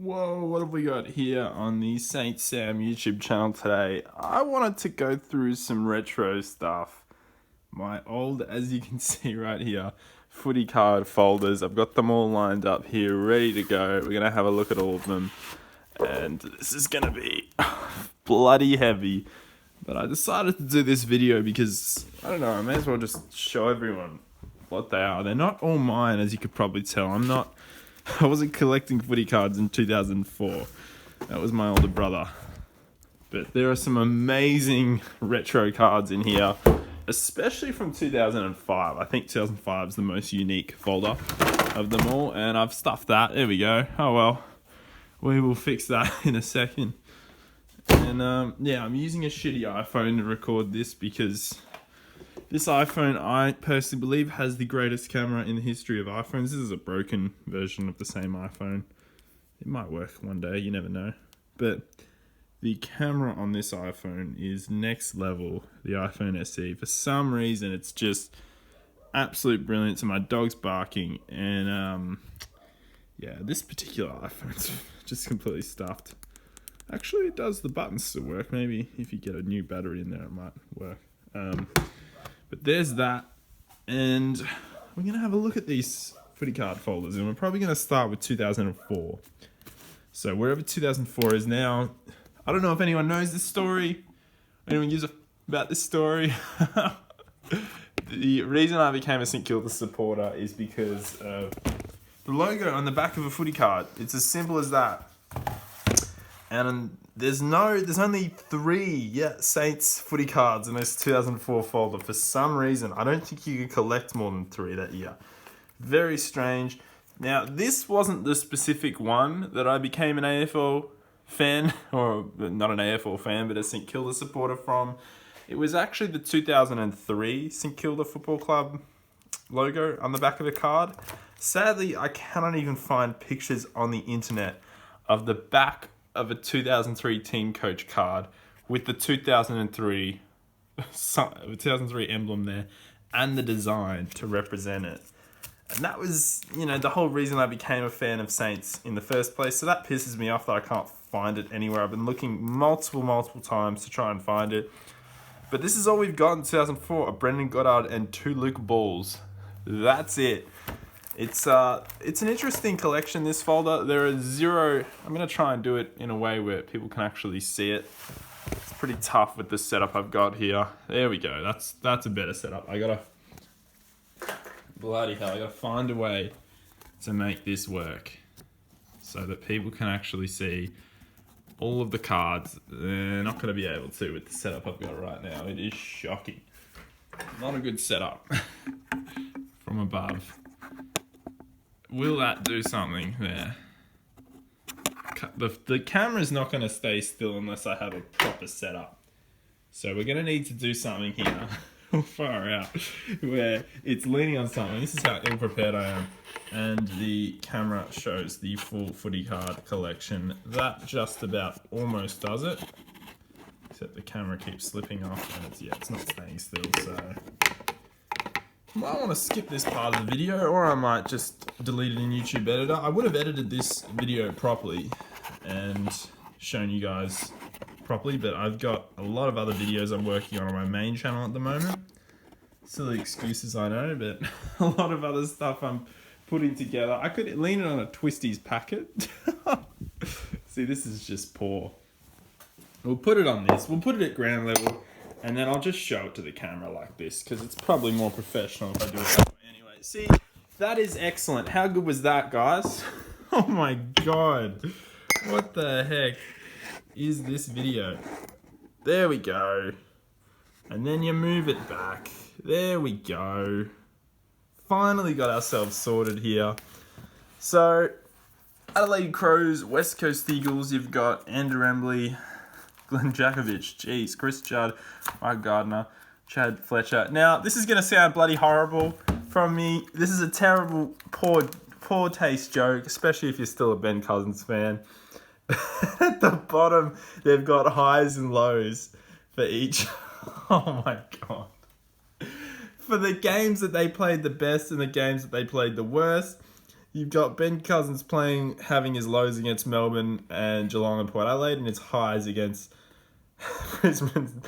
Whoa, what have we got here on the Saint Sam YouTube channel today? I wanted to go through some retro stuff. My old, as you can see right here, footy card folders. I've got them all lined up here, ready to go. We're going to have a look at all of them. And this is going to be bloody heavy. But I decided to do this video because, I don't know, I may as well just show everyone what they are. They're not all mine, as you could probably tell. I wasn't collecting footy cards in 2004. That was my older brother. But there are some amazing retro cards in here, especially from 2005. I think 2005 is the most unique folder of them all, and I've stuffed that. There we go. Oh well, we will fix that in a second. And yeah, I'm using a shitty iPhone to record this because this iPhone, I personally believe, has the greatest camera in the history of iPhones. This is a broken version of the same iPhone. It might work one day, you never know. But the camera on this iPhone is next level, the iPhone SE. For some reason, it's just absolute brilliant. So my dog's barking. And yeah, this particular iPhone's just completely stuffed. Actually, it does. The buttons still work. Maybe if you get a new battery in there, it might work. But there's that, and we're going to have a look at these footy card folders, and we're probably going to start with 2004. So wherever 2004 is now, I don't know if anyone knows this story, anyone knows about this story. The reason I became a St Kilda supporter is because of the logo on the back of a footy card. It's as simple as that. And there's only 3 Saints footy cards in this 2004 folder for some reason. I don't think you could collect more than 3 that year. Very strange. Now, this wasn't the specific one that I became an AFL fan, or not an AFL fan, but a St Kilda supporter from. It was actually the 2003 St Kilda Football Club logo on the back of the card. Sadly, I cannot even find pictures on the internet of the back of a 2003 Teamcoach card with the 2003 emblem there and the design to represent it. And that was, the whole reason I became a fan of Saints in the first place. So that pisses me off that I can't find it anywhere. I've been looking multiple times to try and find it. But this is all we've got in 2004, a Brendan Goddard and 2 Luke Balls. That's it. It's an interesting collection, this folder. There are 0... I'm going to try and do it in a way where people can actually see it. It's pretty tough with the setup I've got here. There we go. That's a better setup. Bloody hell, I gotta find a way to make this work so that people can actually see all of the cards. They're not going to be able to with the setup I've got right now. It is shocking. Not a good setup from above. Will that do something there? The camera's not going to stay still unless I have a proper setup. So we're going to need to do something here, far out, where it's leaning on something. This is how ill-prepared I am. And the camera shows the full footy card collection. That just about almost does it. Except the camera keeps slipping off and it's not staying still, so... I might want to skip this part of the video, or I might just delete it in YouTube Editor. I would have edited this video properly and shown you guys properly, but I've got a lot of other videos I'm working on my main channel at the moment. Silly excuses, I know, but a lot of other stuff I'm putting together. I could lean it on a Twisties packet. See, this is just poor. We'll put it on this. We'll put it at ground level. And then I'll just show it to the camera like this, because it's probably more professional if I do it that way. Anyway, see, that is excellent. How good was that, guys? Oh my god. What the heck is this video? There we go. And then you move it back. There we go. Finally got ourselves sorted here. So, Adelaide Crows, West Coast Eagles, you've got Andrew Embley, Glenn Jakovich, jeez, Chris Judd, Mike Gardner, Chad Fletcher. Now, this is going to sound bloody horrible from me. This is a terrible, poor taste joke, especially if you're still a Ben Cousins fan. At the bottom, they've got highs and lows for each. Oh my god. For the games that they played the best and the games that they played the worst, You've got Ben Cousins having his lows against Melbourne and Geelong and Port Adelaide, and his highs against Brisbane,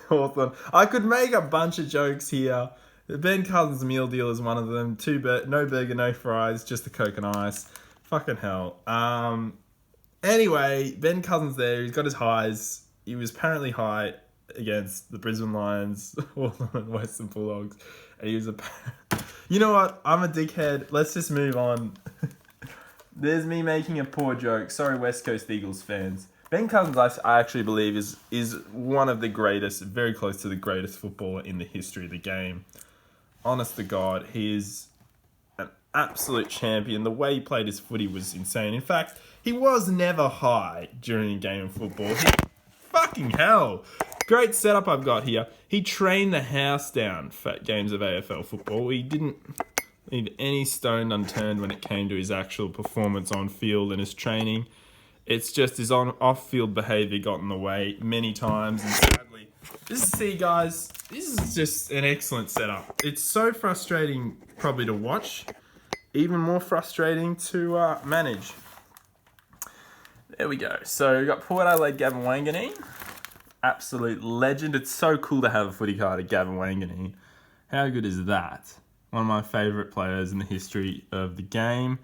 Hawthorn. I could make a bunch of jokes here. The Ben Cousins meal deal is one of them. No burger, no fries, just a Coke and ice. Fucking hell. Anyway, Ben Cousins there. He's got his highs. He was apparently high against the Brisbane Lions, Hawthorn and Western Bulldogs. And he was You know what? I'm a dickhead. Let's just move on. There's me making a poor joke. Sorry, West Coast Eagles fans. Ben Cousins, I actually believe, is one of the greatest, very close to the greatest footballer in the history of the game. Honest to God, he is an absolute champion. The way he played his footy was insane. In fact, he was never high during a game of football. Fucking hell. Great setup I've got here. He trained the house down for games of AFL football. He didn't leave any stone unturned when it came to his actual performance on field and his training. It's just his off-field behaviour got in the way many times. And sadly, this is just an excellent setup. It's so frustrating probably to watch. Even more frustrating to manage. There we go. So we've got Port Adelaide Gavin Wanganeen. Absolute legend. It's so cool to have a footy card of Gavin Wanganeen. How good is that? One of my favourite players in the history of the game.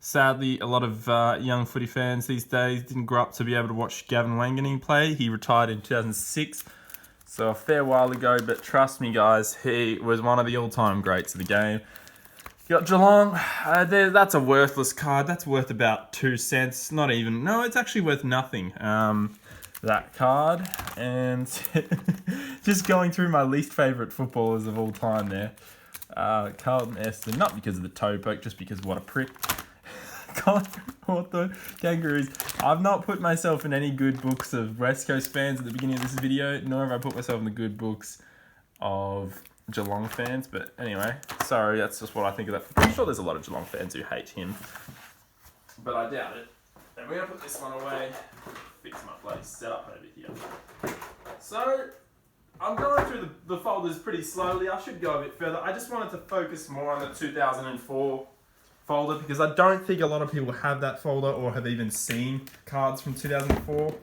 Sadly, a lot of young footy fans these days didn't grow up to be able to watch Gavin Wanganeen play. He retired in 2006, so a fair while ago, but trust me guys, he was one of the all-time greats of the game. You got Geelong, that's a worthless card. That's worth about 2 cents. Not even, no, it's actually worth nothing. That card, and just going through my least favourite footballers of all time there. Carlton Eston, not because of the toe poke, just because what a prick. Hawthorn, Kangaroos. I've not put myself in any good books of West Coast fans at the beginning of this video, nor have I put myself in the good books of Geelong fans, but anyway, sorry, that's just what I think of that. I'm sure there's a lot of Geelong fans who hate him, but I doubt it. And we're going to put this one away, fix my bloody setup over here. So, I'm going through the folders pretty slowly. I should go a bit further. I just wanted to focus more on the 2004 folder because I don't think a lot of people have that folder or have even seen cards from 2004.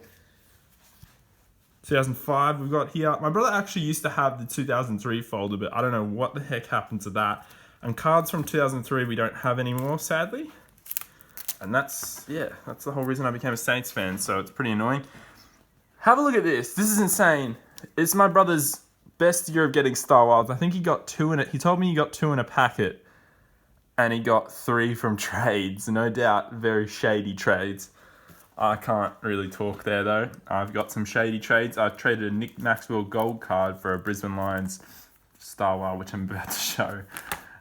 2005 we've got here. My brother actually used to have the 2003 folder, but I don't know what the heck happened to that. And cards from 2003 we don't have anymore, sadly. And that's the whole reason I became a Saints fan, so it's pretty annoying. Have a look at this. This is insane. It's my brother's best year of getting Star Wilds. I think he got 2 in it. He told me he got 2 in a packet. And he got 3 from trades. No doubt, very shady trades. I can't really talk there, though. I've got some shady trades. I've traded a Nick Maxwell gold card for a Brisbane Lions Star Wild, which I'm about to show.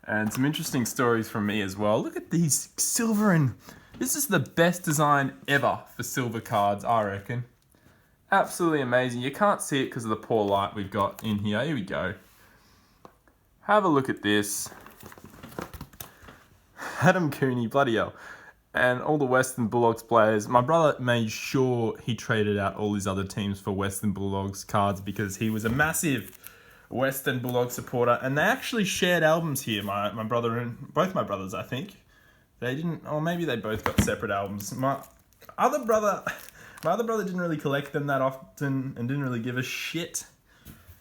And some interesting stories from me as well. Look at these silver and... This is the best design ever for silver cards, I reckon. Absolutely amazing. You can't see it because of the poor light we've got in here. Here we go. Have a look at this. Adam Cooney, bloody hell. And all the Western Bulldogs players. My brother made sure he traded out all his other teams for Western Bulldogs cards because he was a massive Western Bulldogs supporter. And they actually shared albums here, my brother and both my brothers, I think. They didn't, or maybe they both got separate albums. My other brother didn't really collect them that often and didn't really give a shit.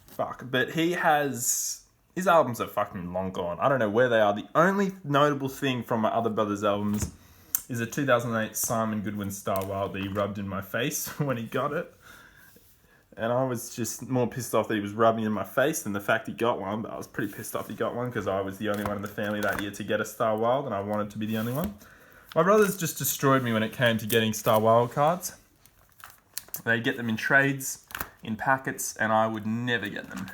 Fuck, but his albums are fucking long gone. I don't know where they are. The only notable thing from my other brother's albums is a 2008 Simon Goodwin Star Wild that he rubbed in my face when he got it. And I was just more pissed off that he was rubbing in my face than the fact he got one. But I was pretty pissed off he got one because I was the only one in the family that year to get a Star Wild and I wanted to be the only one. My brothers just destroyed me when it came to getting Star Wild cards. They'd get them in trades, in packets, and I would never get them.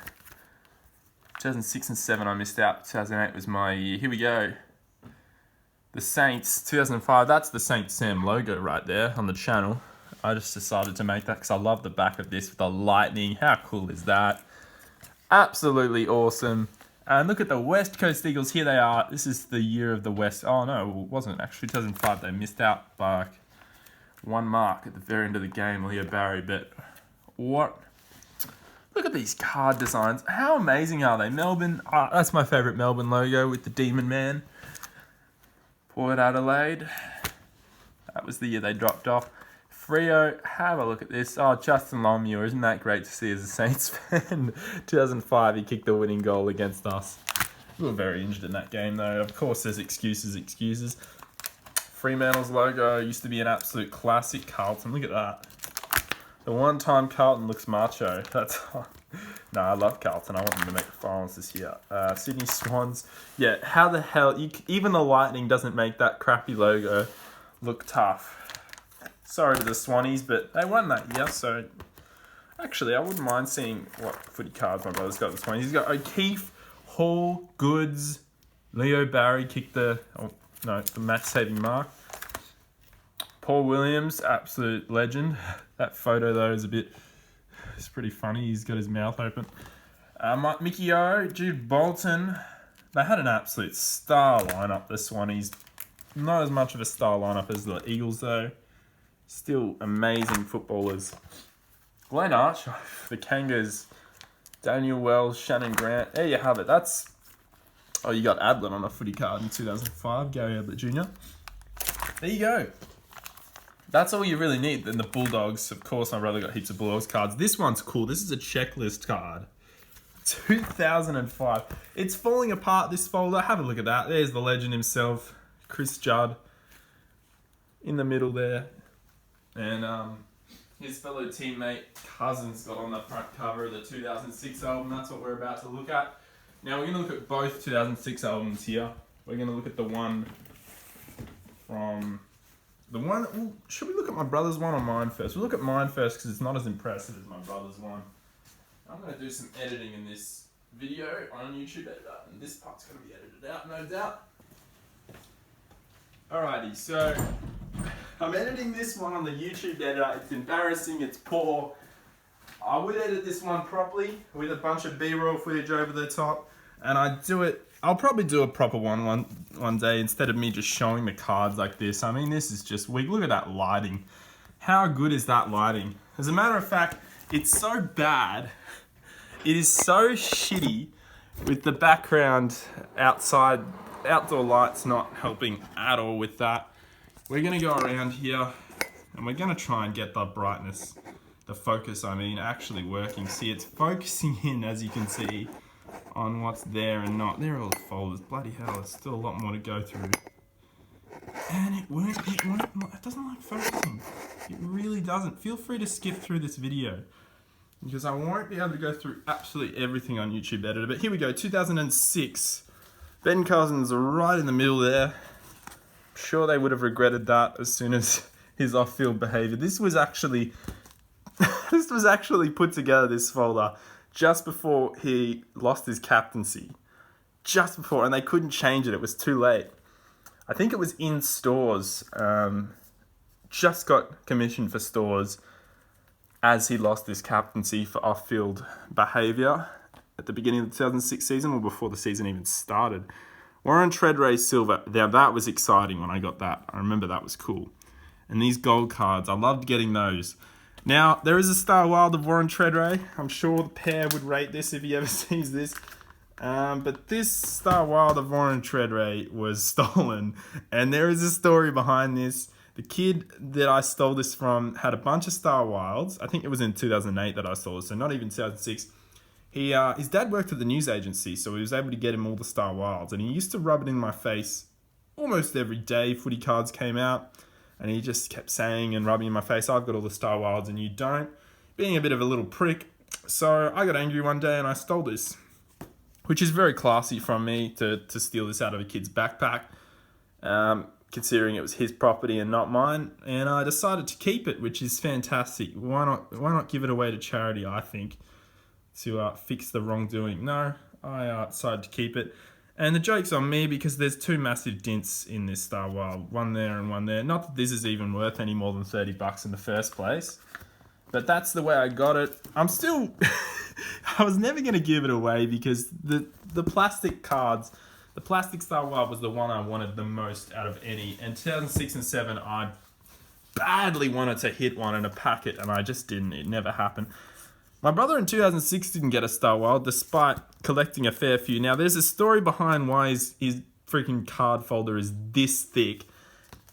2006 and 7 I missed out. 2008 was my year. Here we go. The Saints, 2005. That's the Saint Sam logo right there on the channel. I just decided to make that because I love the back of this with the lightning. How cool is that? Absolutely awesome. And look at the West Coast Eagles. Here they are. This is the year of the West. Oh, no, it wasn't actually. 2005, they missed out by like 1 mark at the very end of the game. Leo Barry, but what? Look at these card designs. How amazing are they? Melbourne. That's my favourite Melbourne logo with the Demon Man. Port Adelaide. That was the year they dropped off. Freo, have a look at this. Oh, Justin Longmuir, isn't that great to see as a Saints fan? 2005, he kicked the winning goal against us. We were very injured in that game, though. Of course, there's excuses. Fremantle's logo used to be an absolute classic. Carlton, look at that. The one time Carlton looks macho. That's... No, I love Carlton. I want them to make the finals this year. Sydney Swans. Yeah, how the hell... even the Lightning doesn't make that crappy logo look tough. Sorry to the Swannies, but they won that year, so... Actually, I wouldn't mind seeing what footy cards my brother's got this Swannies. He's got O'Keefe, Hall, Goods, Leo Barry kicked the match-saving mark. Paul Williams, absolute legend. That photo, though, is it's pretty funny. He's got his mouth open. Mickey O, Jude Bolton. They had an absolute star lineup, the Swannies. Not as much of a star lineup as the Eagles, though. Still amazing footballers. Glenn Arch, the Kangas, Daniel Wells, Shannon Grant. There you have it. You got Adlin on a footy card in 2005, Gary Adlin Jr. There you go. That's all you really need. Then the Bulldogs, of course, my brother got heaps of Bulldogs cards. This one's cool. This is a checklist card. 2005. It's falling apart, this folder. Have a look at that. There's the legend himself, Chris Judd, in the middle there. And his fellow teammate, Cousins, got on the front cover of the 2006 album. That's what we're about to look at. Now, we're going to look at both 2006 albums here. We're going to look at the one from... should we look at my brother's one or mine first? We'll look at mine first because it's not as impressive as my brother's one. I'm going to do some editing in this video on YouTube editor, and this part's going to be edited out, no doubt. Alrighty, so I'm editing this one on the YouTube editor. It's embarrassing, it's poor. I would edit this one properly with a bunch of B-roll footage over the top, and I'll probably do a proper one day instead of me just showing the cards like this. I mean, this is just weak. Look at that lighting. How good is that lighting? As a matter of fact, it's so bad. It is so shitty with the background outdoor lights not helping at all with that. We're going to go around here and we're going to try and get the brightness, the focus, actually working. See, it's focusing in, as you can see, on what's there and not. There are all the folders. Bloody hell, there's still a lot more to go through. And it doesn't like focusing. It really doesn't. Feel free to skip through this video because I won't be able to go through absolutely everything on YouTube Editor. But here we go, 2006. Ben Cousins right in the middle there. I'm sure they would have regretted that as soon as his off-field behaviour. This was actually put together, this folder, just before he lost his captaincy. Just before, and they couldn't change it. It was too late. I think it was in stores. Just got commissioned for stores as he lost his captaincy for off-field behaviour at the beginning of the 2006 season, or before the season even started. Warren Treadray Silver. Now that was exciting when I got that. I remember that was cool. And these gold cards, I loved getting those. Now, there is a Star Wild of Warren Treadray. I'm sure the pair would rate this if he ever sees this. But this Star Wild of Warren Treadray was stolen. And there is a story behind this. The kid that I stole this from had a bunch of Star Wilds. I think it was in 2008 that I stole it, so not even 2006. His dad worked at the news agency, so he was able to get him all the Star Wilds. And he used to rub it in my face almost every day footy cards came out. And he just kept saying and rubbing in my face, I've got all the Star Wilds and you don't. Being a bit of a little prick. So I got angry one day and I stole this. Which is very classy from me to steal this out of a kid's backpack. Considering it was his property and not mine. And I decided to keep it, which is fantastic. Why not give it away to charity, I think, to fix the wrongdoing. No, I decided to keep it. And the joke's on me because there's two massive dints in this Star Wild. One there and one there. Not that this is even worth any more than $30 in the first place. But that's the way I got it. I'm still... I was never going to give it away because the plastic cards... The plastic Star Wild was the one I wanted the most out of any. And 2006 and 2007, I badly wanted to hit one in a packet and I just didn't. It never happened. My brother in 2006 didn't get a Star Wild despite collecting a fair few. Now, there's a story behind why his freaking card folder is this thick.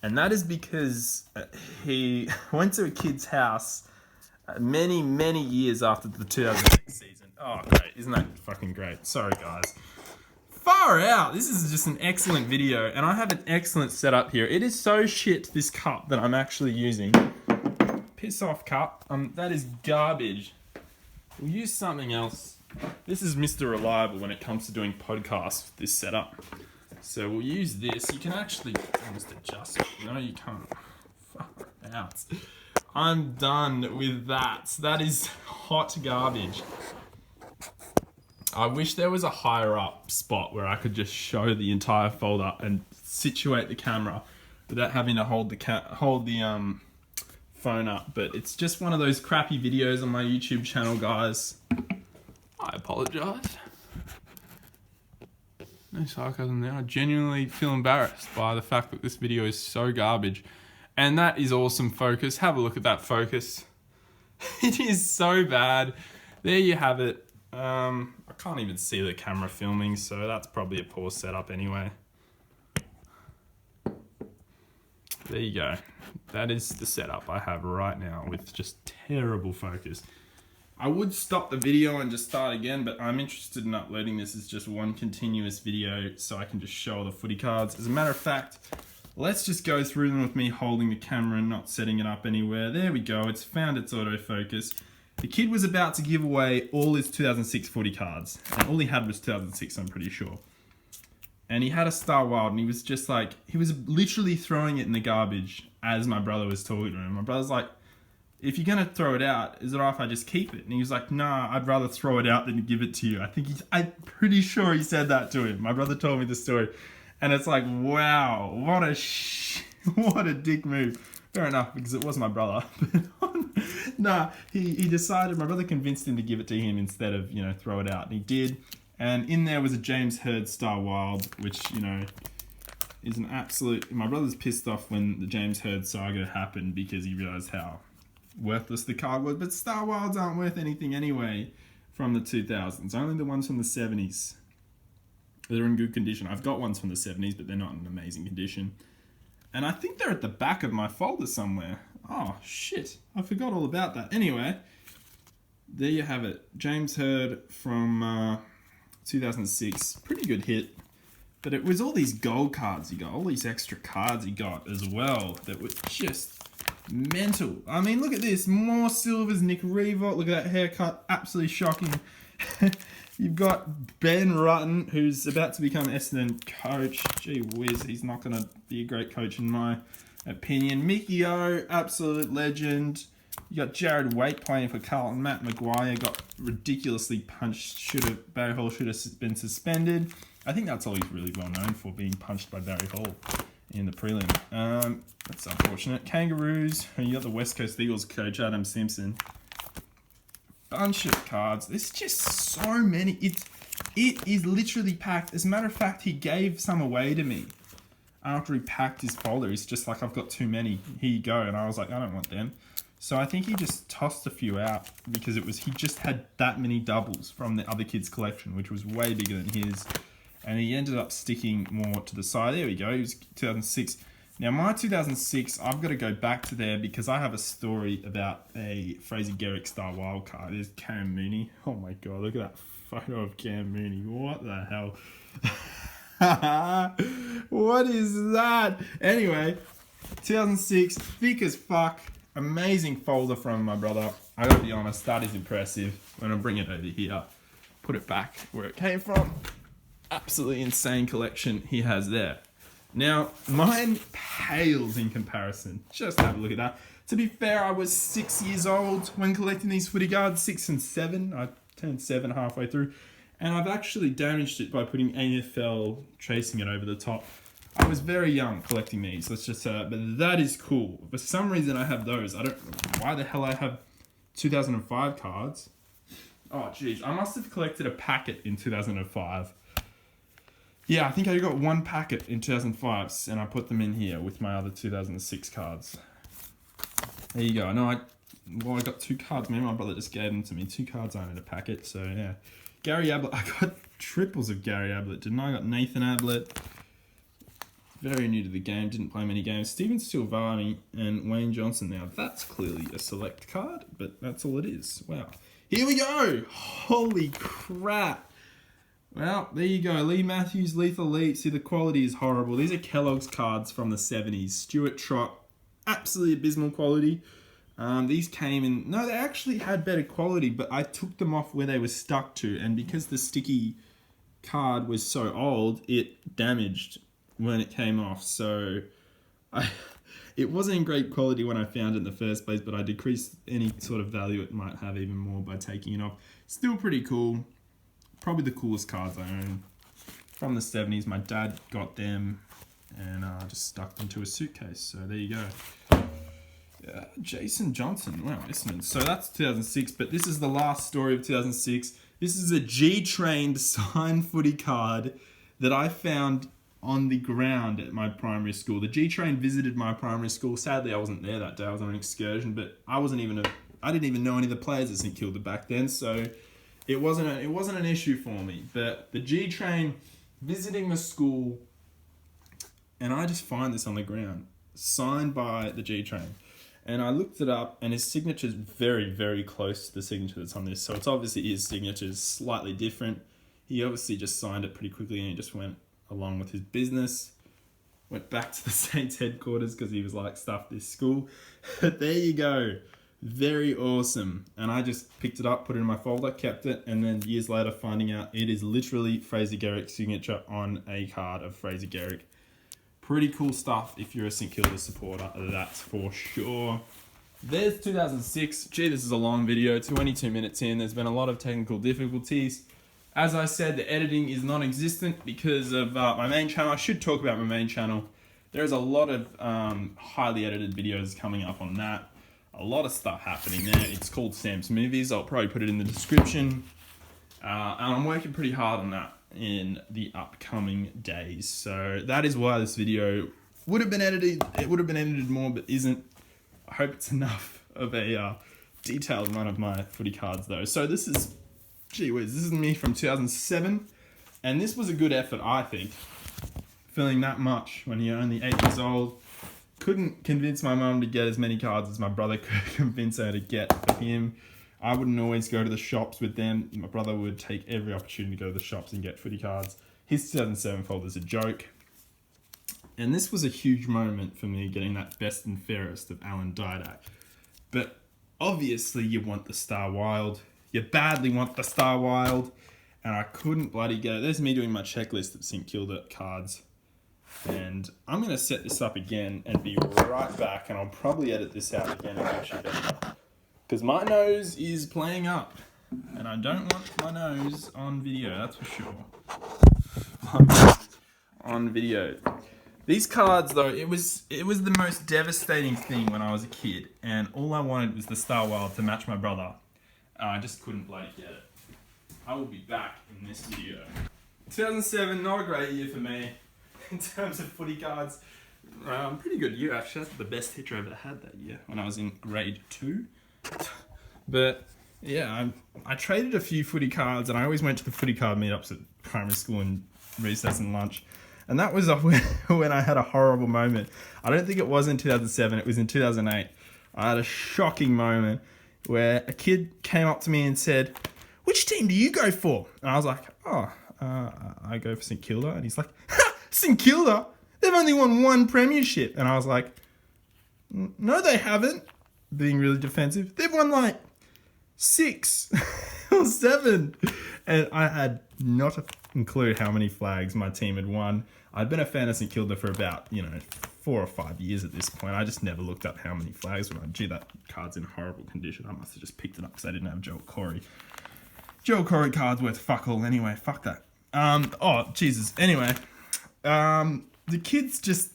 And that is because he went to a kid's house many, many years after the 2006 season. Oh, great. Isn't that fucking great? Sorry, guys. Far out. This is just an excellent video, and I have an excellent setup here. It is so shit, this cup that I'm actually using. Piss off, cup. That is garbage. We'll use something else. This is Mr. Reliable when it comes to doing podcasts with this setup. So we'll use this. You can actually almost adjust it. No, you can't. Far out. I'm done with that. That is hot garbage. I wish there was a higher up spot where I could just show the entire folder and situate the camera without having to hold the phone up. But it's just one of those crappy videos on my YouTube channel, guys. I apologize. No sarcasm there. I genuinely feel embarrassed by the fact that this video is so garbage. And that is awesome focus. Have a look at that focus. It is so bad. There you have it. I can't even see the camera filming, so that's probably a poor setup anyway. There you go. That is the setup I have right now with just terrible focus. I would stop the video and just start again, but I'm interested in uploading this as just one continuous video so I can just show all the footy cards. As a matter of fact, let's just go through them with me holding the camera and not setting it up anywhere. There we go. It's found its autofocus. The kid was about to give away all his 2006 footy cards. And all he had was 2006, I'm pretty sure. And he had a Star Wild, and he was just like, he was literally throwing it in the garbage as my brother was talking to him. My brother's like, if you're going to throw it out, is it alright if I just keep it? And he was like, nah, I'd rather throw it out than give it to you. I'm pretty sure he said that to him. My brother told me the story. And it's like, wow, what a dick move. Fair enough, because it was my brother. Nah, he decided, my brother convinced him to give it to him instead of, throw it out. And he did. And in there was a James Hird Star Wild, which, is an absolute... My brother's pissed off when the James Hird saga happened because he realised how worthless the card was. But Star Wilds aren't worth anything anyway from the 2000s. Only the ones from the 70s. They're in good condition. I've got ones from the 70s, but they're not in amazing condition. And I think they're at the back of my folder somewhere. Oh, shit. I forgot all about that. Anyway, there you have it. James Hird from 2006. Pretty good hit. But it was all these gold cards he got. All these extra cards he got as well that were just mental. I mean, look at this. More silvers. Nick Revolt. Look at that haircut. Absolutely shocking. You've got Ben Rutten, who's about to become Essendon coach. Gee whiz, he's not going to be a great coach in my opinion. Mickey O, absolute legend. You got Jared Waite playing for Carlton. Matt Maguire got ridiculously punched. Barry Hall should have been suspended. I think that's all he's really well known for, being punched by Barry Hall in the prelim. That's unfortunate. Kangaroos, you got the West Coast Eagles coach, Adam Simpson. Bunch of cards. There's just so many. It is literally packed. As a matter of fact, he gave some away to me after he packed his folder. He's just like, I've got too many. Here you go. And I was like, I don't want them. So I think he just tossed a few out because he just had that many doubles from the other kid's collection, which was way bigger than his. And he ended up sticking more to the side. There we go. He was 2006. Now, my 2006, I've got to go back to there because I have a story about a Fraser Garrick Star Wild card. There's Cam Mooney. Oh my God, look at that photo of Cam Mooney. What the hell? What is that? Anyway, 2006, thick as fuck. Amazing folder from my brother. I gotta be honest, that is impressive. When I bring it over here, put it back where it came from. Absolutely insane collection he has there. Now, mine pales in comparison. Just have a look at that. To be fair, I was 6 years old when collecting these footy cards, 6 and 7. I turned 7 halfway through. And I've actually damaged it by putting AFL tracing it over the top. I was very young collecting these, let's just say that. But that is cool. For some reason, I have those. I don't know why the hell I have 2005 cards. Oh, jeez. I must have collected a packet in 2005. Yeah, I think I got one packet in 2005, and I put them in here with my other 2006 cards. There you go. I know I got 2 cards. Maybe my brother just gave them to me. 2 cards aren't in a packet, so yeah. Gary Ablett. I got triples of Gary Ablett, didn't I? I got Nathan Ablett. Very new to the game, didn't play many games. Steven Silvani and Wayne Johnson. Now, that's clearly a select card, but that's all it is. Wow. Here we go. Holy crap. Well, there you go. Lee Matthews, Lethal Lee. See, the quality is horrible. These are Kellogg's cards from the 70s. Stuart Trott, absolutely abysmal quality. These came in... No, they actually had better quality, but I took them off where they were stuck to, and because the sticky card was so old, it damaged when it came off. So it wasn't in great quality when I found it in the first place, but I decreased any sort of value it might have even more by taking it off. Still pretty cool. Probably the coolest cards I own. From the 70s, my dad got them and just stuck them to a suitcase. So there you go. Jason Johnson. Wow, listen. So that's 2006, but this is the last story of 2006. This is a G-trained signed footy card that I found on the ground at my primary school. The G-Train visited my primary school. Sadly, I wasn't there that day. I was on an excursion, but I didn't even know any of the players at St Kilda back then, so it wasn't an issue for me. But the G-Train visiting the school, and I just find this on the ground, signed by the G-Train. And I looked it up, and his signature is very, very close to the signature that's on this. So it's obviously his signature is slightly different. He obviously just signed it pretty quickly, and he just went along with his business. Went back to the Saints headquarters because he was like, stuff this school. But there you go. Very awesome. And I just picked it up, put it in my folder, kept it, and then years later finding out it is literally Fraser Garrick's signature on a card of Fraser Garrick. Pretty cool stuff if you're a St Kilda supporter, that's for sure. There's 2006. Gee, this is a long video, 22 minutes in. There's been a lot of technical difficulties. As I said, the editing is non-existent because of my main channel. I should talk about my main channel. There's a lot of highly edited videos coming up on that. A lot of stuff happening there. It's called Sam's Movies. I'll probably put it in the description. And I'm working pretty hard on that in the upcoming days. So that is why this video would have been edited. It would have been edited more, but isn't. I hope it's enough of a detailed one of my footy cards though. So this is, gee whiz, this is me from 2007. And this was a good effort, I think. Filling that much when you're only 8 years old. Couldn't convince my mum to get as many cards as my brother could convince her to get for him. I wouldn't always go to the shops with them. My brother would take every opportunity to go to the shops and get footy cards. His 2007 folder's a joke. And this was a huge moment for me, getting that best and fairest of Alan Didak. But obviously you want the Star Wild. You badly want the Star Wild. And I couldn't bloody get it. There's me doing my checklist of St Kilda cards. And I'm going to set this up again and be right back. And I'll probably edit this out again and actually better. Because my nose is playing up. And I don't want my nose on video, that's for sure. On video. These cards, though, it was the most devastating thing when I was a kid. And all I wanted was the Star Wild to match my brother. I just couldn't bloody get it. I will be back in this video. 2007, not a great year for me. In terms of footy cards. Pretty good year, actually. That's the best hitcher I ever had that year when I was in grade 2. But yeah, I traded a few footy cards, and I always went to the footy card meetups at primary school and recess and lunch. And that was when I had a horrible moment. I don't think it was in 2007, it was in 2008. I had a shocking moment where a kid came up to me and said, "Which team do you go for?" And I was like, I go for St Kilda. And he's like, "Ha! St Kilda? They've only won 1 premiership." And I was like, "No, they haven't." Being really defensive. They've won like 6 or 7. And I had not a clue how many flags my team had won. I'd been a fan of St Kilda for about, 4 or 5 years at this point. I just never looked up how many flags were on. Gee, that card's in horrible condition. I must have just picked it up because I didn't have Joel Corey. Joel Corey card's worth fuck all anyway. Fuck that. Oh, Jesus. Anyway, the kid's just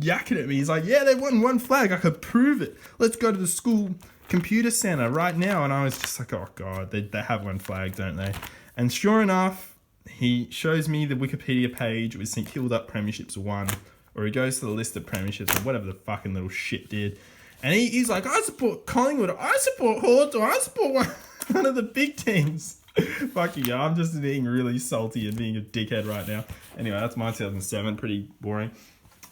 yakking at me. He's like, "Yeah, they won 1 flag. I could prove it. Let's go to the school computer center right now." And I was just like, oh God, they have 1 flag, don't they? And sure enough, he shows me the Wikipedia page with St Kilda premierships 1, or he goes to the list of premierships or whatever the fucking little shit did. And he's like, "I support Collingwood, or I support Hawthorn, or I support one of the big teams." Fuck you, I'm just being really salty and being a dickhead right now. Anyway, that's my 2007, pretty boring.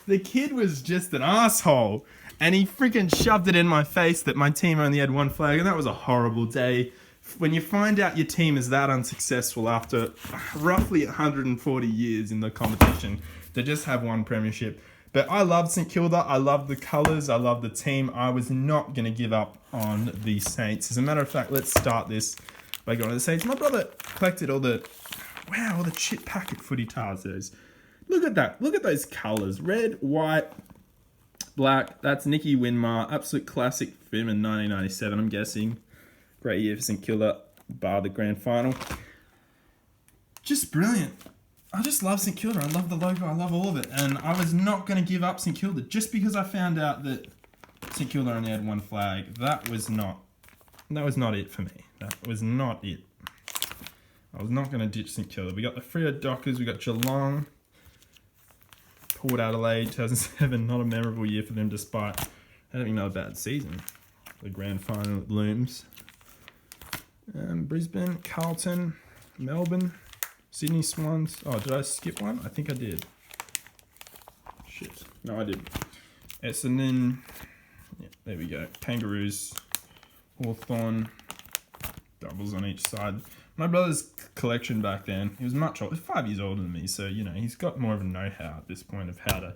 The kid was just an asshole. And he freaking shoved it in my face that my team only had one flag. And that was a horrible day. When you find out your team is that unsuccessful after roughly 140 years in the competition to just have one premiership. But I loved St Kilda. I loved the colours. I loved the team. I was not going to give up on the Saints. As a matter of fact, let's start this by going to the Saints. My brother collected all the chip packet footy Tarzos. Look at that. Look at those colours. Red, white, black. That's Nicky Winmar. Absolute classic for him in 1997, I'm guessing. Great year for St Kilda, bar the grand final. Just brilliant. I just love St Kilda. I love the logo. I love all of it. And I was not going to give up St Kilda just because I found out that St Kilda only had one flag. That was not it for me. That was not it. I was not going to ditch St Kilda. We got the Freo Dockers. We got Geelong. Port Adelaide, 2007. Not a memorable year for them despite having another bad season. The grand final looms. Brisbane, Carlton, Melbourne, Sydney Swans. Oh, did I skip one? I think I did. Shit. No, I didn't. Essendon. Yeah, there we go. Kangaroos, Hawthorn. Doubles on each side. My brother's collection back then, he was much older. He was 5 years older than me, so, you know, he's got more of a know-how at this point of how to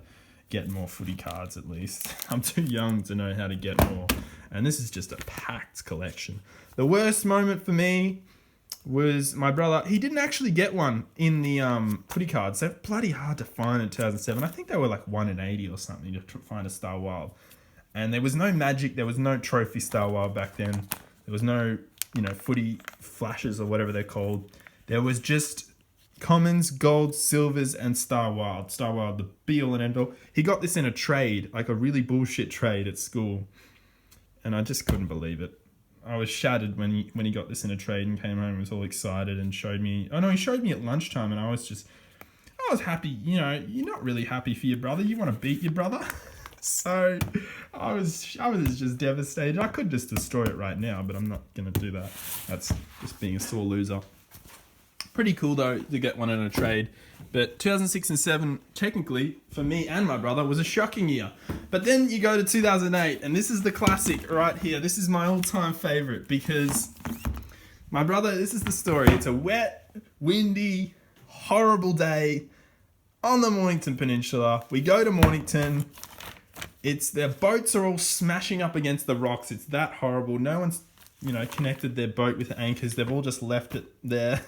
get more footy cards at least. I'm too young to know how to get more. And this is just a packed collection. The worst moment for me was my brother. He didn't actually get one in the footy cards. They're bloody hard to find in 2007. I think they were like 1 in 80 or something to find a Star Wild. And there was no magic. There was no trophy Star Wild back then. There was no, you know, footy flashes or whatever they're called. There was just commons, golds, silvers, and Star Wild. Star Wild, the be-all and end-all. He got this in a trade, like a really bullshit trade at school. And I just couldn't believe it. I was shattered when he got this in a trade and came home and was all excited and showed me. Oh no, he showed me at lunchtime and I was happy. You know, you're not really happy for your brother. You want to beat your brother. So I was just devastated. I could just destroy it right now, but I'm not going to do that. That's just being a sore loser. Pretty cool though to get one in a trade. But 2006 and 7, technically, for me and my brother, was a shocking year. But then you go to 2008, and this is the classic right here. This is my all-time favourite because my brother, this is the story. It's a wet, windy, horrible day on the Mornington Peninsula. We go to Mornington. Their boats are all smashing up against the rocks. It's that horrible. No one's, you know, connected their boat with anchors. They've all just left it there.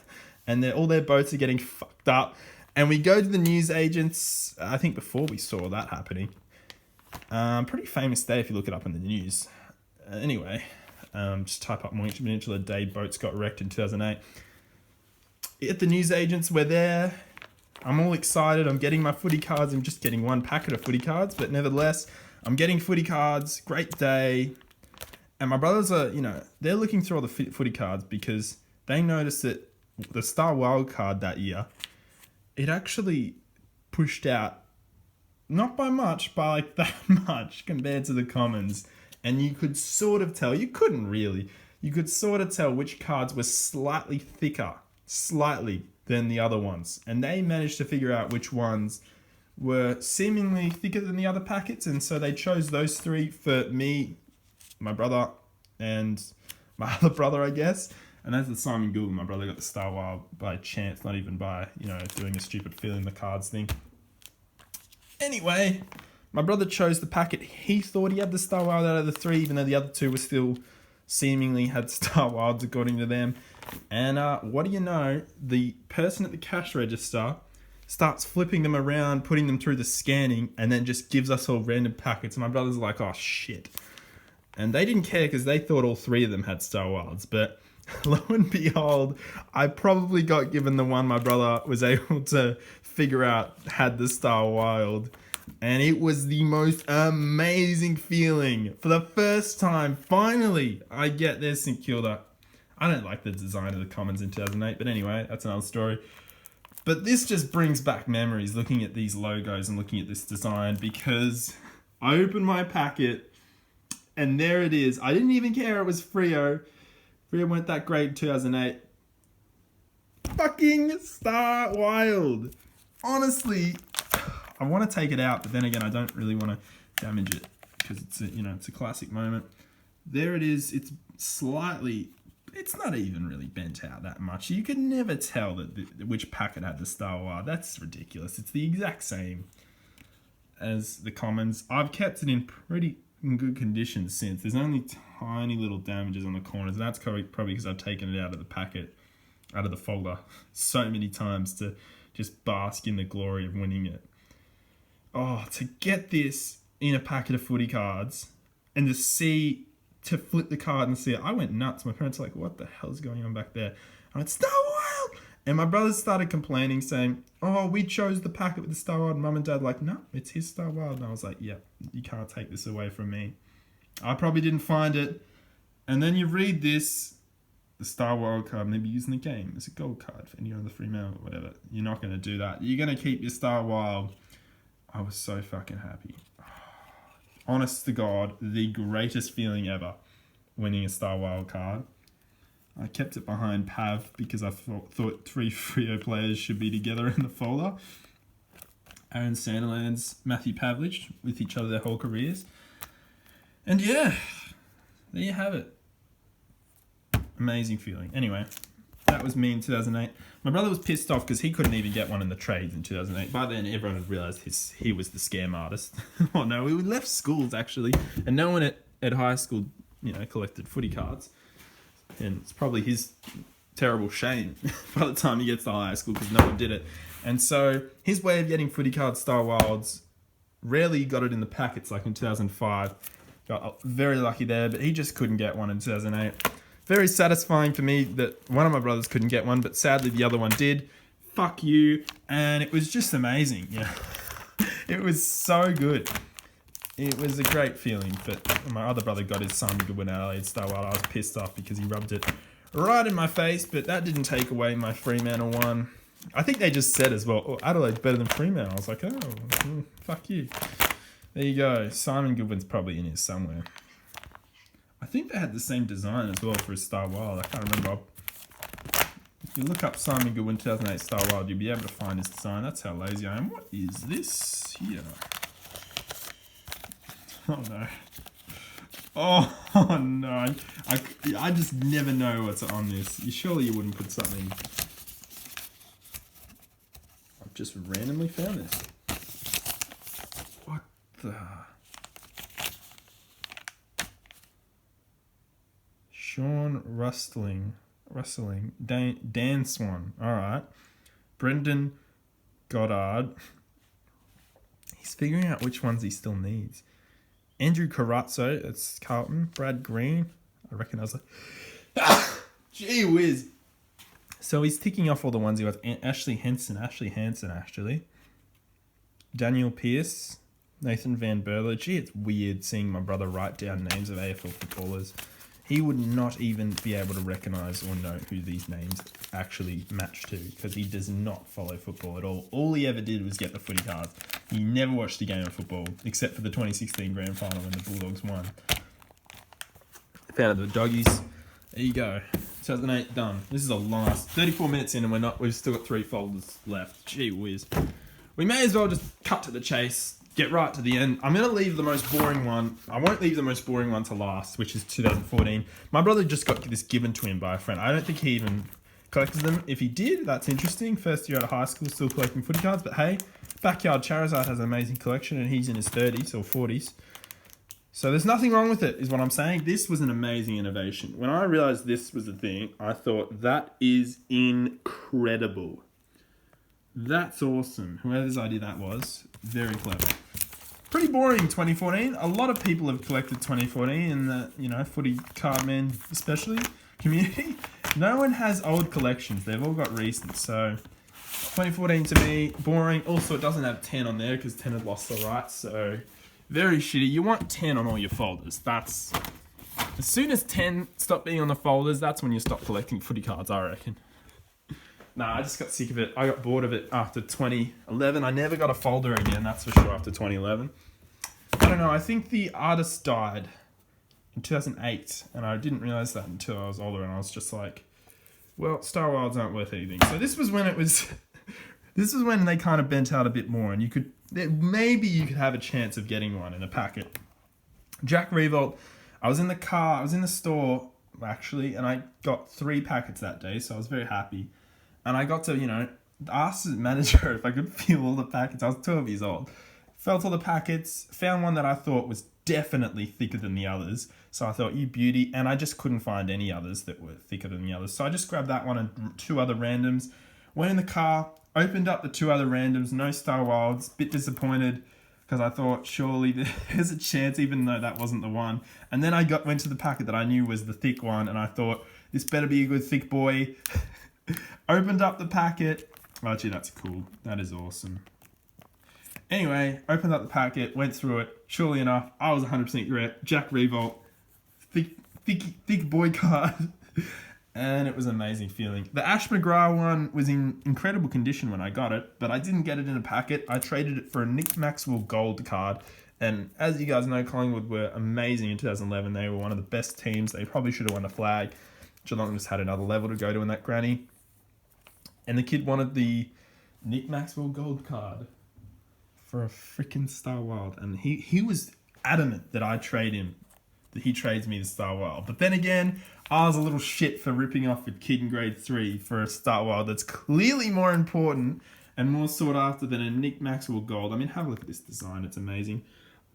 And all their boats are getting fucked up. And we go to the news agents, I think before we saw that happening. Pretty famous day if you look it up in the news. Anyway, just type up Mornington Peninsula day boats got wrecked in 2008. At the news agents, we're there. I'm all excited. I'm getting my footy cards. I'm just getting one packet of footy cards. But nevertheless, I'm getting footy cards. Great day. And my brothers are, you know, they're looking through all the footy cards because they noticed that the Star Wild card that year, it actually pushed out, not by much, by like that much compared to the commons. And you could sort of tell, you couldn't really, you could sort of tell which cards were slightly thicker, than the other ones. And they managed to figure out which ones were seemingly thicker than the other packets. And so they chose those three for me, my brother, and my other brother, I guess. And that's the Simon Gould. My brother got the Star Wild by chance, not even by, you know, doing a stupid filling the cards thing. Anyway, my brother chose the packet. He thought he had the Star Wild out of the three, even though the other two were still seemingly had Star Wilds according to them. And what do you know? The person at the cash register starts flipping them around, putting them through the scanning, and then just gives us all random packets. And my brother's like, oh, shit. And they didn't care because they thought all three of them had Star Wilds. But lo and behold, I probably got given the one my brother was able to figure out had the Star Wild. And it was the most amazing feeling. For the first time, finally, I get this St Kilda. I don't like the design of the commons in 2008, but anyway, that's another story. But this just brings back memories, looking at these logos and looking at this design, because I opened my packet, and there it is. I didn't even care it was Freo. Freo weren't that great in 2008. Fucking Star Wild. Honestly, I want to take it out, but then again, I don't really want to damage it because it's a classic moment. There it is. It's slightly, it's not even really bent out that much. You could never tell which packet had the Star Wild. That's ridiculous. It's the exact same as the commons. I've kept it in pretty good condition since. There's only tiny little damages on the corners. And that's probably because I've taken it out of the packet, out of the folder so many times to just bask in the glory of winning it. Oh, to get this in a packet of footy cards and to flip the card and see it, I went nuts. My parents were like, what the hell's going on back there? I went, Star Wild! And my brothers started complaining, saying, oh, we chose the packet with the Star Wild. Mum and Dad like, no, it's his Star Wild. And I was like, yeah, you can't take this away from me. I probably didn't find it. And then you read this, the Star Wild card may be used in the game. It's a gold card for any other free mail or whatever. You're not going to do that. You're going to keep your Star Wild. I was so fucking happy. Honest to God, the greatest feeling ever, winning a Star Wild card. I kept it behind Pav because I thought 3 Freo players should be together in the folder. Aaron Sandilands, Matthew Pavlich, with each other their whole careers. And yeah, there you have it. Amazing feeling. Anyway, that was me in 2008. My brother was pissed off because he couldn't even get one in the trades in 2008. By then, everyone had realised he was the scam artist. Oh no, we left schools actually, and no one at high school, collected footy cards. And it's probably his terrible shame by the time he gets to high school because no one did it. And so his way of getting footy cards, Star Wilds, rarely got it in the packets like in 2005. Got very lucky there, but he just couldn't get one in 2008. Very satisfying for me that one of my brothers couldn't get one, but sadly the other one did. Fuck you. And it was just amazing. Yeah, it was so good. It was a great feeling, but my other brother got his Simon Goodwin Adelaide Star Wild. I was pissed off because he rubbed it right in my face, but that didn't take away my Fremantle one. I think they just said as well, oh, Adelaide's better than Fremantle. I was like, oh, fuck you. There you go. Simon Goodwin's probably in here somewhere. I think they had the same design as well for his Star Wild. I can't remember. If you look up Simon Goodwin 2008 Star Wild, you'll be able to find his design. That's how lazy I am. What is this here? Oh no. Oh no. I just never know what's on this. Surely you wouldn't put something. I've just randomly found this. What the? Sean Rustling, Dan Swan. All right. Brendan Goddard. He's figuring out which ones he still needs. Andrew Carazzo, that's Carlton. Brad Green, I reckon I was like, gee whiz. So he's ticking off all the ones he wants. Ashley Hansen, actually. Daniel Pearce, Nathan Van Berlo. Gee, it's weird seeing my brother write down names of AFL footballers. He would not even be able to recognise or know who these names actually match to because he does not follow football at all. All he ever did was get the footy cards. He never watched a game of football except for the 2016 Grand Final when the Bulldogs won. Found the Doggies. There you go. 2008 done. This is a long 34 minutes in and we've still got 3 folders left. Gee whiz. We may as well just cut to the chase. Get right to the end. I'm going to leave the most boring one. I won't leave the most boring one to last, which is 2014. My brother just got this given to him by a friend. I don't think he even collected them. If he did, that's interesting. First year out of high school, still collecting footy cards. But hey, Backyard Charizard has an amazing collection and he's in his 30s or 40s. So there's nothing wrong with it, is what I'm saying. This was an amazing innovation. When I realized this was a thing, I thought, that is incredible. That's awesome. Whoever's idea that was, very clever. Pretty boring 2014. A lot of people have collected 2014 in the, footy card man especially community. No one has old collections. They've all got recent. So 2014 to me, boring. Also, it doesn't have 10 on there because 10 had lost the rights. So very shitty. You want 10 on all your folders. That's as soon as 10 stop being on the folders, that's when you stop collecting footy cards, I reckon. Nah, I just got sick of it. I got bored of it after 2011. I never got a folder again, that's for sure, after 2011. I don't know, I think the artist died in 2008, and I didn't realise that until I was older, and I was just like, well, Star Wilds aren't worth anything. So this was when This is when they kind of bent out a bit more, and maybe you could have a chance of getting one in a packet. Jack Revolt, I was in the store, actually, and I got 3 packets that day, so I was very happy. And I got to, ask the manager if I could feel all the packets. I was 12 years old. Felt all the packets, found one that I thought was definitely thicker than the others. So I thought, you beauty, and I just couldn't find any others that were thicker than the others. So I just grabbed that one and 2 other randoms. Went in the car, opened up the 2 other randoms, no Star Wilds, bit disappointed because I thought surely there's a chance, even though that wasn't the one. And then I went to the packet that I knew was the thick one, and I thought, this better be a good thick boy. Opened up the packet. Oh, gee, that's cool. That is awesome. Anyway, opened up the packet, went through it. Surely enough, I was 100% correct. Jack Revolt, thick boy card. And it was an amazing feeling. The Ash McGrath one was in incredible condition when I got it, but I didn't get it in a packet. I traded it for a Nick Maxwell gold card. And as you guys know, Collingwood were amazing in 2011. They were one of the best teams. They probably should have won the flag. Geelong just had another level to go to in that granny. And the kid wanted the Nick Maxwell gold card for a freaking Star Wild. And he was adamant that I trade him, that he trades me the Star Wild. But then again, I was a little shit for ripping off a kid in grade 3 for a Star Wild that's clearly more important and more sought after than a Nick Maxwell gold. I mean, have a look at this design. It's amazing.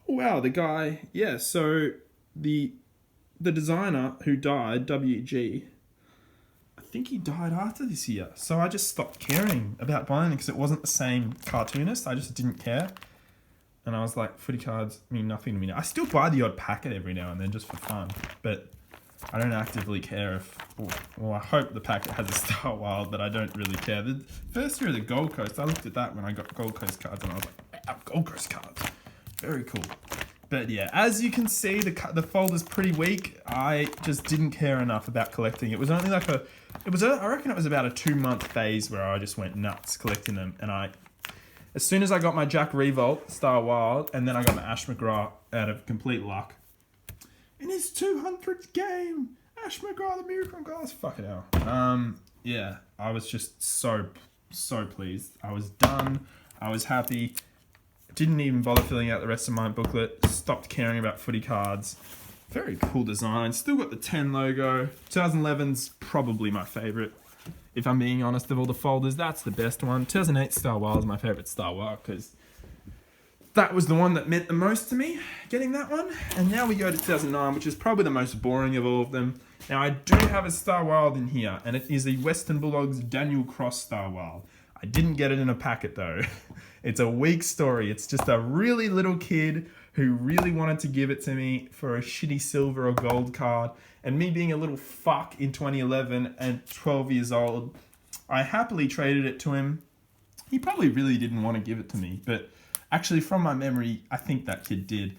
Oh, wow, the guy, yeah, so the designer who died, WG, I think he died after this year. So I just stopped caring about buying it because it wasn't the same cartoonist. I just didn't care. And I was like, footy cards mean nothing to me now. I still buy the odd packet every now and then just for fun. But I don't actively care if... Well, I hope the packet has a Star Wild, but I don't really care. The first year of the Gold Coast, I looked at that when I got Gold Coast cards and I was like, wow, Gold Coast cards. Very cool. But yeah, as you can see, the folder's pretty weak. I just didn't care enough about collecting. It was only like I reckon it was about a 2-month phase where I just went nuts collecting them. And as soon as I got my Jack Revolt, Star Wild, and then I got my Ash McGrath out of complete luck. In his 200th game, Ash McGrath, the Miracle on Glass. Fucking hell. Yeah, I was just so pleased. I was done. I was happy. Didn't even bother filling out the rest of my booklet. Stopped caring about footy cards. Very cool design. Still got the 10 logo. 2011's probably my favourite. If I'm being honest, of all the folders, that's the best one. 2008 Star Wild is my favourite Star Wild because that was the one that meant the most to me, getting that one. And now we go to 2009, which is probably the most boring of all of them. Now, I do have a Star Wild in here, and it is the Western Bulldogs Daniel Cross Star Wild. I didn't get it in a packet, though. It's a weak story. It's just a really little kid who really wanted to give it to me for a shitty silver or gold card. And me being a little fuck in 2011 and 12 years old, I happily traded it to him. He probably really didn't want to give it to me, but actually from my memory, I think that kid did.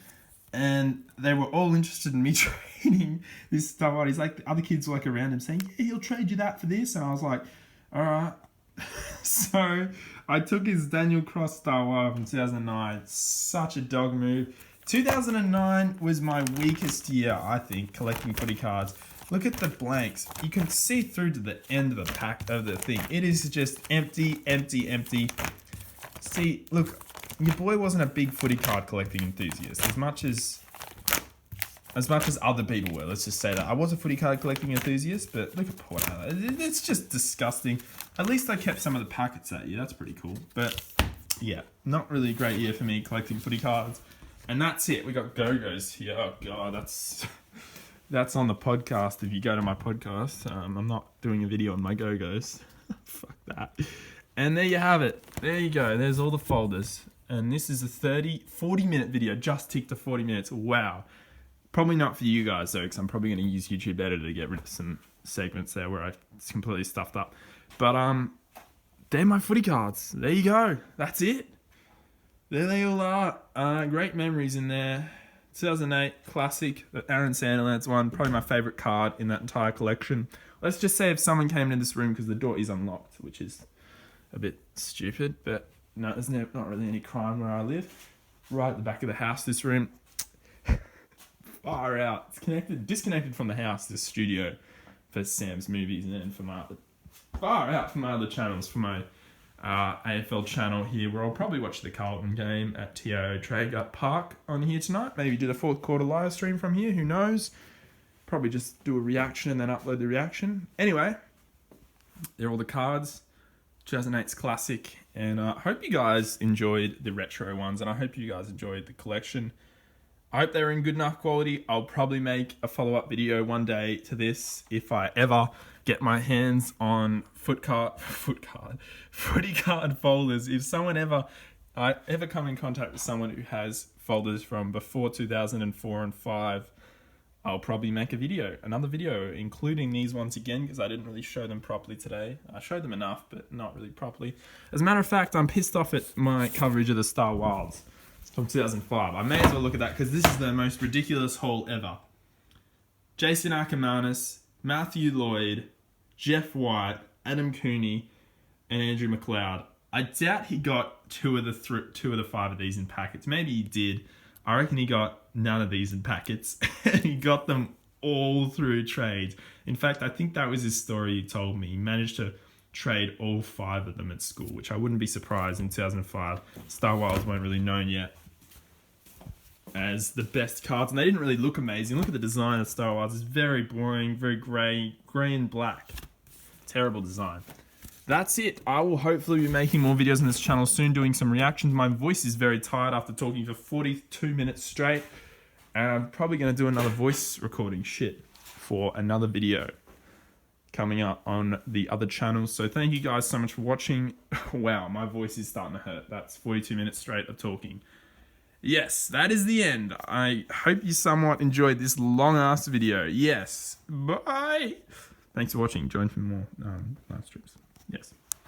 And they were all interested in me trading this Star Wild. He's like, the other kids were like around him saying, yeah, he'll trade you that for this. And I was like, all right. So I took his Daniel Cross Star Wild from 2009. Such a dog move. 2009 was my weakest year, I think, collecting footy cards. Look at the blanks. You can see through to the end of the pack of the thing. It is just empty, empty, empty. See, look, your boy wasn't a big footy card collecting enthusiast as much as other people were. Let's just say that. I was a footy card collecting enthusiast, but look at Port Adelaide. It's just disgusting. At least I kept some of the packets that year. That's pretty cool. But yeah, not really a great year for me collecting footy cards. And that's it. We got Go-Go's here. Oh God, that's on the podcast. If you go to my podcast, I'm not doing a video on my Go-Go's. Fuck that. And there you have it. There you go. There's all the folders. And this is a 40-minute video. Just ticked to 40 minutes. Wow. Probably not for you guys though, because I'm probably going to use YouTube Editor to get rid of some segments there where it's completely stuffed up. But they're my footy cards. There you go. That's it. There they all are. Great memories in there. 2008 classic, the Aaron Sandilands one. Probably my favourite card in that entire collection. Let's just say if someone came into this room because the door is unlocked, which is a bit stupid, but no, there's not really any crime where I live. Right at the back of the house, this room. Far out. It's disconnected from the house, this studio, for Sam's movies and for my other, far out from my other channels, for my AFL channel here, where I'll probably watch the Carlton game at TIO Traeger Park on here tonight. Maybe do the fourth quarter live stream from here, who knows. Probably just do a reaction and then upload the reaction. Anyway, they're all the cards. 2008's classic, and I hope you guys enjoyed the retro ones, and I hope you guys enjoyed the collection. I hope they're in good enough quality. I'll probably make a follow-up video one day to this if I ever get my hands on footy card folders. If I ever come in contact with someone who has folders from before 2004 and 5, I'll probably make another video, including these ones again, because I didn't really show them properly today. I showed them enough, but not really properly. As a matter of fact, I'm pissed off at my coverage of the Star Wilds from 2005. I may as well look at that, because this is the most ridiculous haul ever. Jason Ackermanis, Matthew Lloyd, Jeff White, Adam Cooney, and Andrew McLeod. I doubt he got two of the 5 of these in packets. Maybe he did. I reckon he got none of these in packets. And he got them all through trades. In fact, I think that was his story he told me. He managed to trade all 5 of them at school, which I wouldn't be surprised in 2005. Star Wilds weren't really known yet as the best cards, and they didn't really look amazing. Look at the design of Star Wilds. It's very boring, very grey and black. Terrible design. That's it. I will hopefully be making more videos on this channel soon, doing some reactions. My voice is very tired after talking for 42 minutes straight, and I'm probably going to do another voice recording for another video coming up on the other channels. So thank you guys so much for watching. Wow, my voice is starting to hurt. That's 42 minutes straight of talking. Yes, that is the end. I hope you somewhat enjoyed this long-ass video. Yes, bye. Thanks for watching. Join for more live streams. Yes.